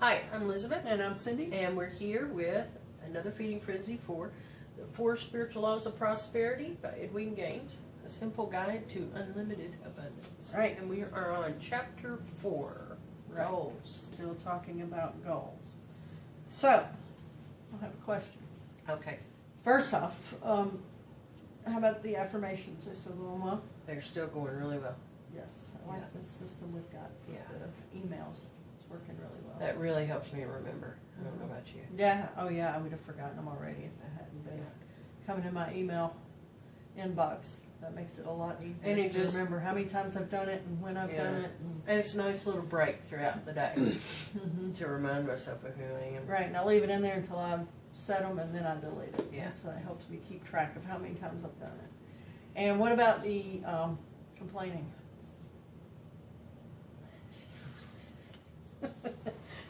Hi, I'm Elizabeth, And I'm Cindy. and we're here with another Feeding Frenzy for the Four Spiritual Laws of Prosperity by Edwin Gaines, a simple guide to unlimited abundance. Right. And we are on chapter 4, Right. goals. Still talking about goals. So, I have a question. Okay, First off, how about the affirmation system, Wilma? they're still going really well. Yes, I like the system we've got. Yeah. The emails. It's working really well. That really helps me remember. I don't know about you. Yeah, oh yeah, I would have forgotten them already if it hadn't been coming in my email inbox. That makes it a lot easier And it to just- remember how many times I've done it and when I've Yeah. done it. And it's a nice little break throughout the day to remind myself of who I am. Right, and I leave it in there until I've set them and then I delete it. Yeah. So that helps me keep track of how many times I've done it. And what about the complaining?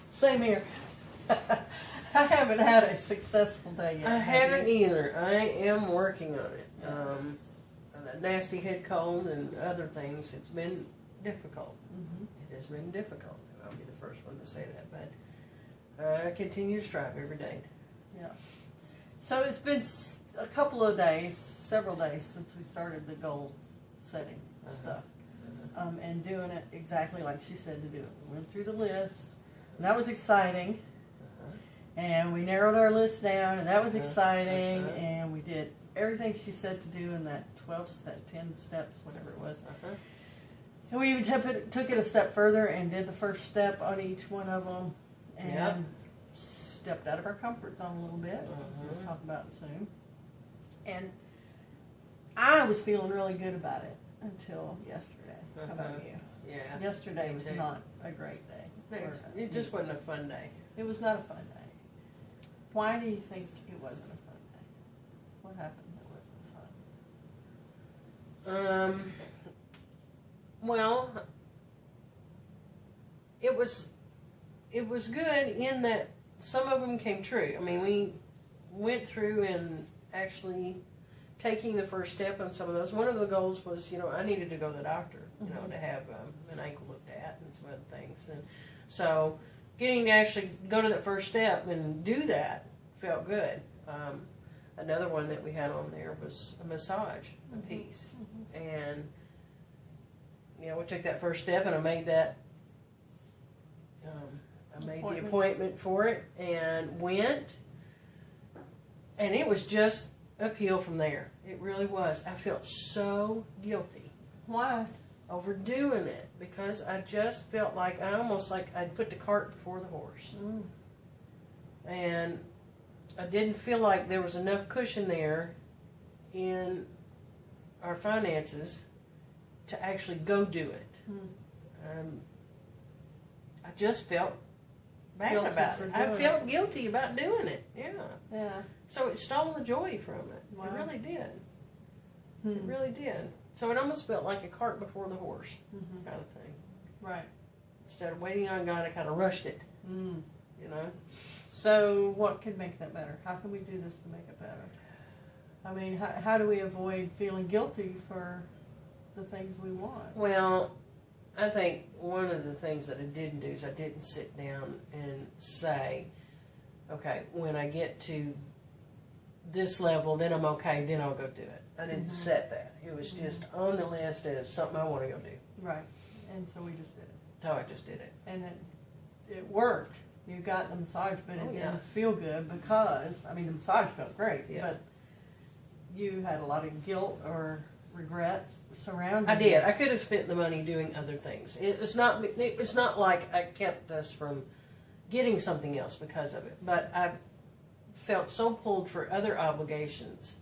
Same here. I haven't had a successful day yet. I have haven't you? either. I am working on it. The nasty head cold and other things, it's been difficult. Mhm. It has been difficult. I'll be the first one to say that, but I continue to strive every day. Yeah. So it's been a couple of days, several days since we started the goal setting stuff. And doing it exactly like she said to do it. We went through the list, and that was exciting. And we narrowed our list down, and that was exciting. And we did everything she said to do in that 10 steps, whatever it was. And we even took it a step further and did the first step on each one of them, and stepped out of our comfort zone a little bit. We'll talk about it soon. And I was feeling really good about it until yesterday. How about you? Yeah. Yesterday was Me too. not a great day. It just wasn't a fun day. It was not a fun day. Why do you think it wasn't a fun day? What happened that wasn't fun? Well, it was good in that some of them came true. I mean, we went through and actually taking the first step on some of those. One of the goals was, I needed to go to the doctor, to have an ankle looked at and some other things. And so getting to actually go to that first step and do that felt good. Another one that we had on there was a massage, a piece. And, we took that first step and I made that, the appointment for it and went. And it was just uphill from there. It really was. I felt so guilty. Why? Over doing it because I just felt like I'd put the cart before the horse. And I didn't feel like there was enough cushion there in our finances to actually go do it. I just felt bad Guilty about for it. I doing felt guilty about doing it. Yeah. Yeah. So it stole the joy from it. Wow. It really did. It really did. So it almost felt like a cart before the horse kind of thing. Right. Instead of waiting on God, I kind of rushed it. So what could make that better? How can we do this to make it better? I mean, how do we avoid feeling guilty for the things we want? Well, I think one of the things that I didn't do is I didn't sit down and say, okay, when I get to this level, then I'm okay, then I'll go do it. I didn't set that. It was just on the list as something I want to go do. Right. And so we just did it. So I just did it. And it worked. You got the massage, but it didn't feel good because, the massage felt great, but you had a lot of guilt or regret surrounding I did. it. I could have spent the money doing other things. It's not like I kept us from getting something else because of it, but I felt so pulled for other obligations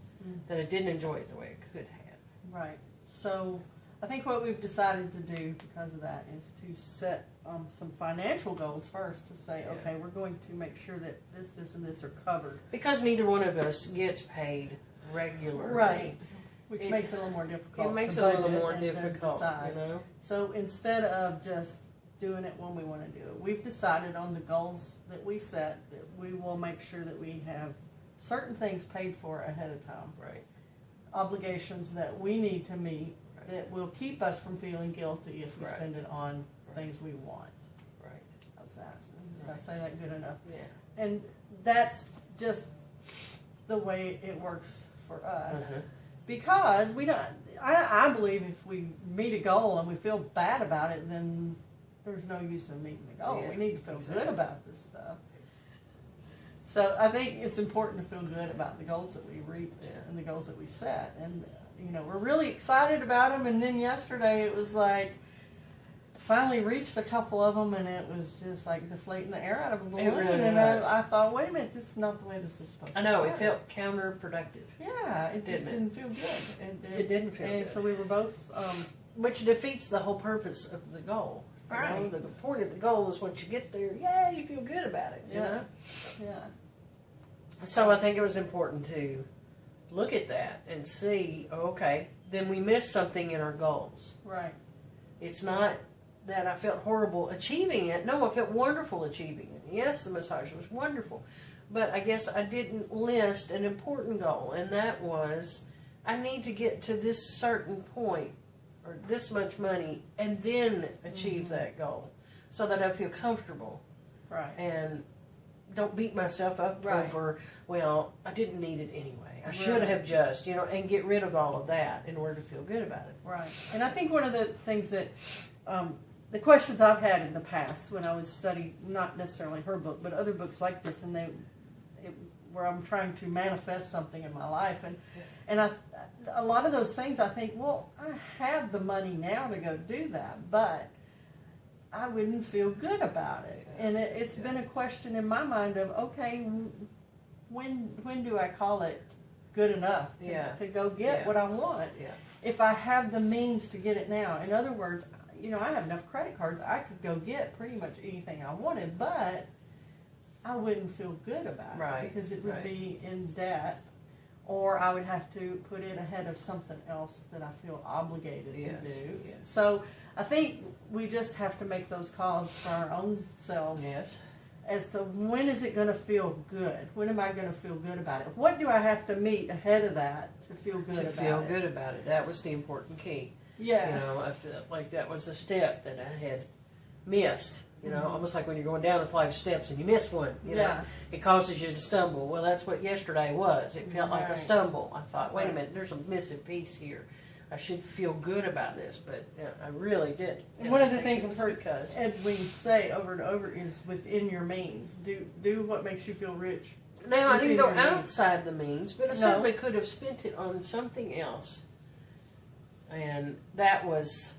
that I didn't enjoy it the way I could have. Right. So I think what we've decided to do because of that is to set some financial goals first to say, okay, we're going to make sure that this, and this are covered. Because neither one of us gets paid regularly. Right. Which makes it a little more difficult. It makes to it a little budget more and to difficult, decide. So instead of just doing it when we want to do it, we've decided on the goals that we set that we will make sure that we have certain things paid for ahead of time. Right. Obligations that we need to meet that will keep us from feeling guilty if we spend it on things we want. Right. How's that? Does that say that good enough. Yeah. And that's just the way it works for us. Because we don't, I believe if we meet a goal and we feel bad about it, then there's no use in meeting the goal. Yeah, We need to feel exactly. good about this stuff. So I think it's important to feel good about the goals that we reach and the goals that we set. And, you know, we're really excited about them. And then yesterday it was like, finally reached a couple of them, and it was just like deflating the air out of a balloon. It really and was. I thought, wait a minute, this is not the way this is supposed to I know, be. it felt counterproductive. Yeah, it just Didn't didn't feel good. It didn't feel and good. so we were both, Which defeats the whole purpose of the goal. You know, Right. the point of the goal is once you get there, yeah, you feel good about it, you know? yeah. So I think it was important to look at that and see, okay, then we missed something in our goals. Right. It's not that I felt horrible achieving it. No, I felt wonderful achieving it. Yes, the massage was wonderful. But I guess I didn't list an important goal, and that was I need to get to this certain point or this much money and then achieve that goal so that I feel comfortable Right. and don't beat myself up Right. over, well, I didn't need it anyway. I should Right. have just, you know, and get rid of all of that in order to feel good about it. Right. And I think one of the things that, the questions I've had in the past when I was studying, not necessarily her book, but other books like this, and where I'm trying to manifest something in my life, and a lot of those things I think, well, I have the money now to go do that, but I wouldn't feel good about it. And it's been a question in my mind of, okay, when do I call it good enough to go get what I want? Yeah. If I have the means to get it now. In other words, you know, I have enough credit cards, I could go get pretty much anything I wanted, but I wouldn't feel good about it. Right, Because it would right. be in debt, or I would have to put it ahead of something else that I feel obligated Yes, to do. yes. So I think we just have to make those calls for our own selves Yes. as to when is it going to feel good? When am I going to feel good about it? What do I have to meet ahead of that to feel good To about feel it? good about it. That was the important key. Yeah. You know, I felt like that was a step that I had missed. You know, Mhm. almost like when you're going down a flight of steps and you miss one. You know, Yeah. it causes you to stumble. Well, that's what yesterday was. It felt like a Right. stumble. I thought, wait a Right. minute, there's a missing piece here. I should feel good about this, but I really didn't. And one of the I things think I've it was heard because Edwin say over and over is within your means. Do what makes you feel rich. now I didn't go within your means. outside the means, but I No. certainly could have spent it on something else, and that was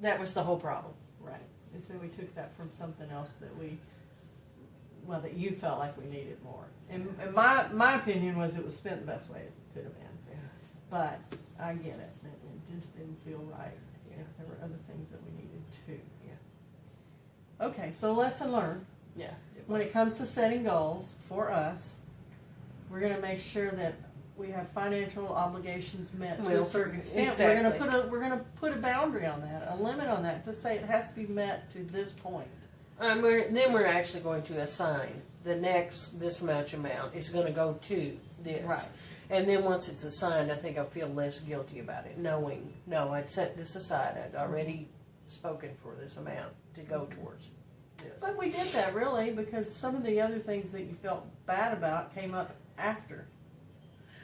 the whole problem. Right. And so we took that from something else that that you felt like we needed more. And my opinion was it was spent the best way it could have been. Yeah. But I get it. It just didn't feel right. If there were other things that we needed too. Yeah. Okay, so lesson learned. Yeah. When it comes to setting goals for us, we're going to make sure that we have financial obligations met to Well, a certain extent. exactly. We're going to put a boundary on that, a limit on that, to say it has to be met to this point. Then we're actually going to assign the next this much amount is going to go to this. Right. And then once it's assigned, I think I'll feel less guilty about it, knowing, no, I'd set this aside. I'd already spoken for this amount to go towards this. But we did that really because some of the other things that you felt bad about came up after.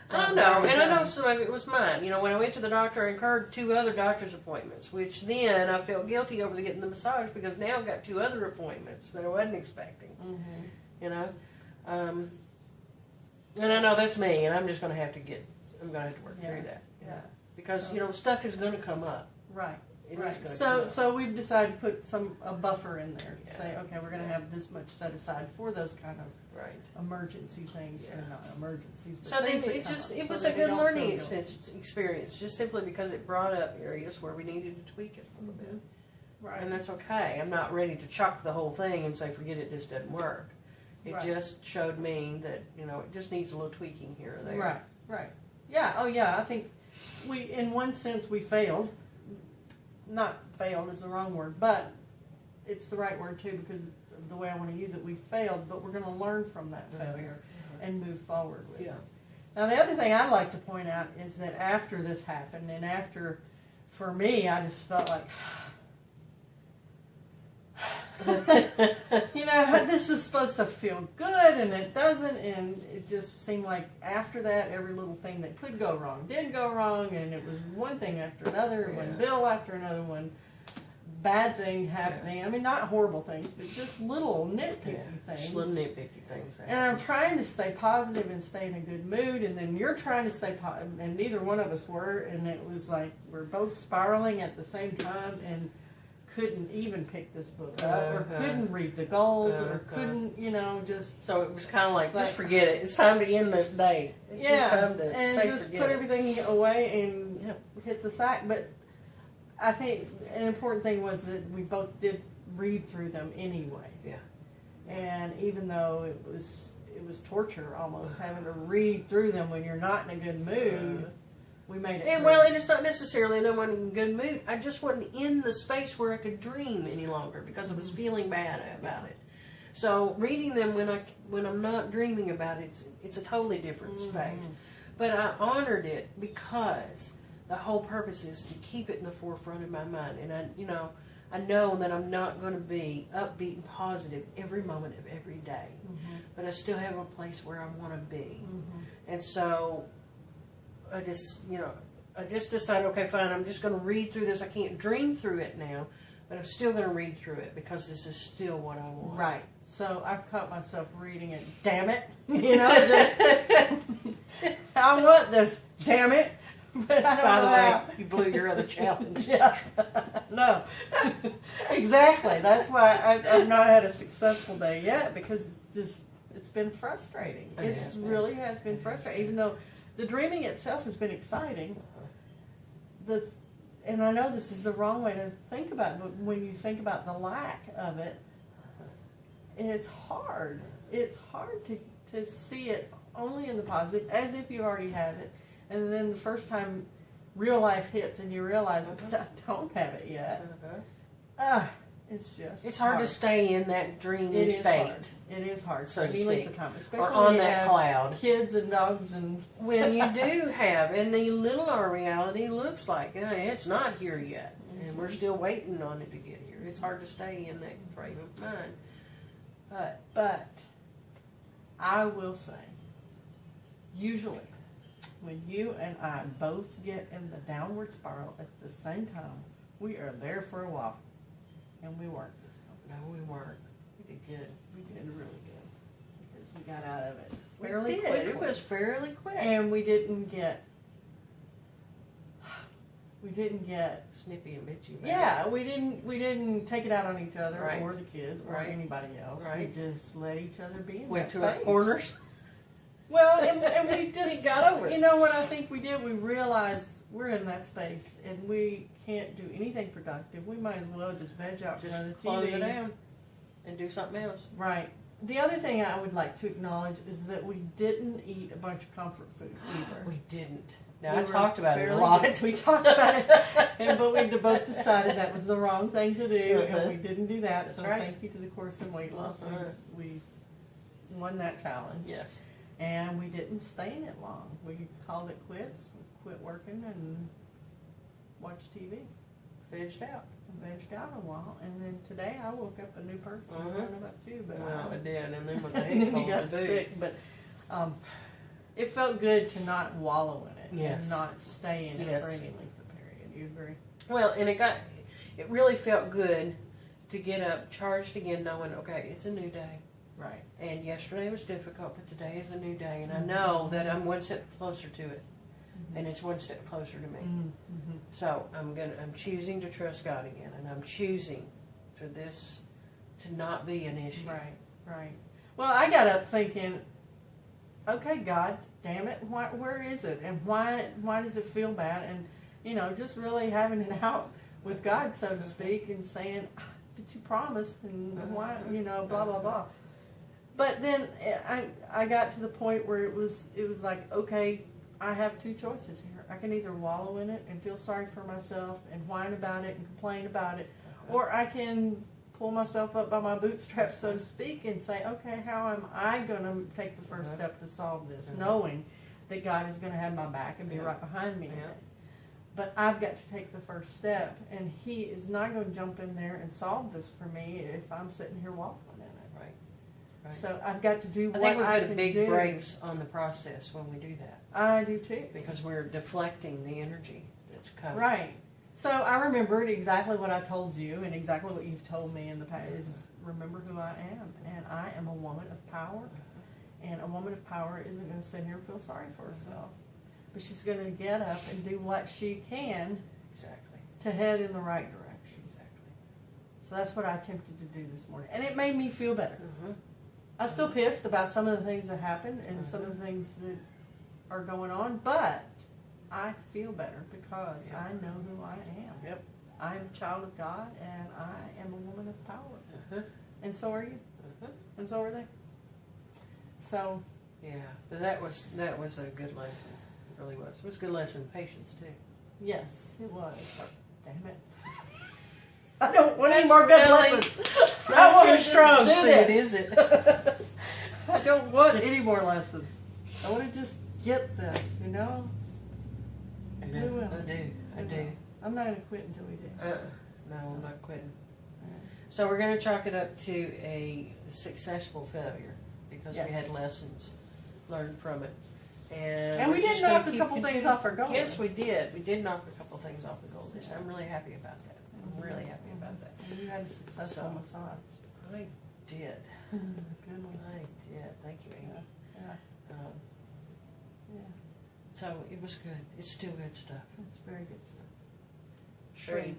I know, and I know some of it was mine. You know, when I went to the doctor, I incurred 2 other doctor's appointments, which then I felt guilty over getting the massage because now I've got 2 other appointments that I wasn't expecting. Mm-hmm. You know, and I know that's me, and I'm just going to have to work through that. You know? Yeah. Because you know, stuff is going to come up. Right. It is Right. going to come So up. so we've decided to put a buffer in there to Yeah. say, okay, we're going to Yeah. have this much set aside for those kind of Right. emergency things, Yeah. or not emergencies, but So then things that it come just up, it so was that a we good don't learning feel guilty. experience, just simply because it brought up areas where we needed to tweak it a little bit. Right. And that's okay. I'm not ready to chuck the whole thing and say, forget it, this doesn't work. It Right. just showed me that, you know, it just needs a little tweaking here or there. Right, right. Yeah, oh yeah, I think in one sense, we failed. Not failed is the wrong word, but it's the right word too because of the way I want to use it. We failed, but we're going to learn from that failure and move forward with it. Yeah. Now, the other thing I'd like to point out is that after this happened, and after, for me, I just felt like, This is supposed to feel good, and it doesn't, and it just seemed like after that, every little thing that could go wrong did go wrong, and it was one thing after another, one bill after another, one bad thing happening. I mean, not horrible things, but just little nitpicky things. Just little nitpicky things. And I'm trying to stay positive and stay in a good mood, and then you're trying to stay positive, and neither one of us were, and it was like we're both spiraling at the same time, and couldn't even pick this book up, or couldn't read the goals, or couldn't, just... So it was kind of like, just forget it. It's time to end this day. It's just time to and just put everything away and hit the sack. But I think an important thing was that we both did read through them anyway. Yeah. And even though it was torture almost, having to read through them when you're not in a good mood... We made it. And it's not necessarily that I wasn't in a good mood. I just wasn't in the space where I could dream any longer because I was feeling bad about it. So reading them when I'm not dreaming about it, it's a totally different space. But I honored it because the whole purpose is to keep it in the forefront of my mind. And I know that I'm not going to be upbeat and positive every moment of every day. But I still have a place where I want to be. And so I just decided, okay, fine, I'm just going to read through this. I can't dream through it now, but I'm still going to read through it because this is still what I want. Right. So I've caught myself reading it. Damn it. I want this. Damn it. But I don't By the know way, how. you blew your other challenge. Yeah. No. Exactly. That's why I've not had a successful day yet, because it's been frustrating. It really has been frustrating, even though the dreaming itself has been exciting. And I know this is the wrong way to think about it, but when you think about the lack of it, it's hard. It's hard to see it only in the positive, as if you already have it. And then the first time real life hits and you realize, I don't have it yet. It's hard to stay in that dream state. It is hard, so to speak, especially or on when you that have cloud. Kids and dogs and when you do have, and the little our reality looks like, it's not here yet, and we're still waiting on it to get here. It's hard to stay in that frame of mind. But I will say, usually, when you and I both get in the downward spiral at the same time, we are there for a while. And we weren't this time. No, we weren't. We did good. We did really good. Because we got out of it fairly quickly. It was fairly quick. And we didn't get snippy and bitchy. Yeah, we didn't take it out on each other or the kids or anybody else. Right. We just let each other be in Went that to our space. corners. Well, and we just got over it. You know what I think we did? We realized we're in that space and we can't do anything productive. We might as well just veg out Just the close TV. it down and do something else. Right. The other thing I would like to acknowledge is that we didn't eat a bunch of comfort food either. We didn't. Now, We I were talked about it a fairly lot. good. We talked about it, but we both decided that was the wrong thing to do, and we didn't do that. That's so right. thank you to the course in weight loss. We won that challenge. Yes. And we didn't stay in it long. We called it quits, quit working, and watched TV. Vegged out. Vegged out a while, and then today I woke up a new person. I don't know about you, but Well, I did, and then when the and heck then you got sick. But it felt good to not wallow in it and not stay in it for any length of period. You agree? Well, and it really felt good to get up, charged again, knowing, okay, it's a new day. Right. And yesterday was difficult, but today is a new day, and I know that I'm one step closer to it, and it's one step closer to me. So I'm choosing to trust God again, and I'm choosing for this to not be an issue. Right. Well, I got up thinking, okay, God, damn it, where is it, and why does it feel bad, and just really having it out with God, so to speak, and saying, but you promised, and why, blah blah blah. But then I got to the point where it was like, okay, I have two choices here. I can either wallow in it and feel sorry for myself and whine about it and complain about it, or I can pull myself up by my bootstraps, so to speak, and say, okay, how am I going to take the first step to solve this, knowing that God is going to have my back and be right behind me. but I've got to take the first step, and he is not going to jump in there and solve this for me if I'm sitting here waffling in it. Right. Right. So I've got to do I what think we I put can big do. brakes on the process when we do that I do too. because we're deflecting the energy that's coming. Right. So I remembered exactly what I told you and exactly what you've told me in the past. Is remember who I am, and I am a woman of power. And a woman of power isn't going to sit here and feel sorry for herself, but she's going to get up and do what she can Exactly. to head in the right direction. Exactly. So that's what I attempted to do this morning, and it made me feel better. Mm-hmm. I was still pissed about some of the things that happened and some of the things that are going on, but I feel better because I know who I am. Yep. I'm a child of God, and I am a woman of power. Uh-huh. And so are you. Uh-huh. And so are they. So, Yeah, but that was a good lesson. It really was. It was a good lesson in patience too. yes, it was. Damn it. I don't want any more good really- lessons. Not wanna your just strong do suit, this. is it? I don't want any more lessons. I want to just get this, you know? I We will. I do. I'm not going to quit until we do. No, I'm not quitting. So we're going to chalk it up to a successful failure because we had lessons learned from it. And we we're did just gonna knock a keep couple things continuing. off our goal Yes, we list. did. We did knock a couple things off the goal list. I'm really happy about that. I'm really happy about that. And you had a successful So- massage. I did. Good one. I did. Thank you, Amy. Yeah. Um, Yeah. so it was good. It's still good stuff. It's very good stuff. Very